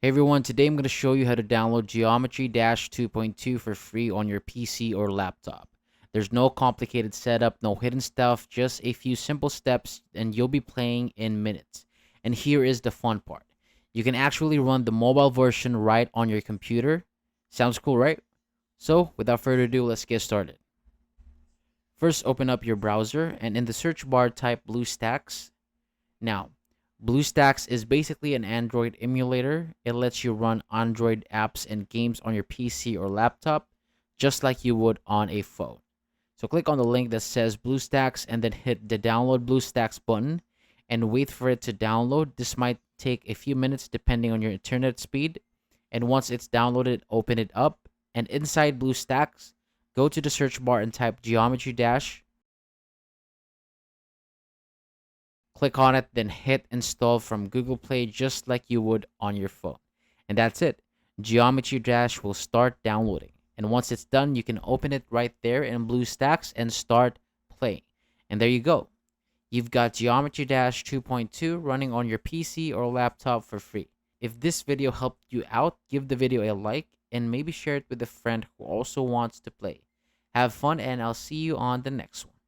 Hey everyone, today I'm going to show you how to download Geometry Dash 2.2 for free on your PC or laptop. There's no complicated setup, no hidden stuff, just a few simple steps and you'll be playing in minutes. And here is the fun part. You can actually run the mobile version right on your computer. Sounds cool, right? So, without further ado, let's get started. First, open up your browser and in the search bar type BlueStacks. Now, BlueStacks is basically an Android emulator. It lets you run Android apps and games on your PC or laptop, just like you would on a phone. So click on the link that says BlueStacks and then hit the download BlueStacks button and wait for it to download. This might take a few minutes depending on your internet speed. And once it's downloaded, open it up. And inside BlueStacks, go to the search bar and type Geometry Dash. Click on it, then hit install from Google Play just like you would on your phone. And that's it. Geometry Dash will start downloading. And once it's done, you can open it right there in BlueStacks and start playing. And there you go. You've got Geometry Dash 2.2 running on your PC or laptop for free. If this video helped you out, give the video a like and maybe share it with a friend who also wants to play. Have fun and I'll see you on the next one.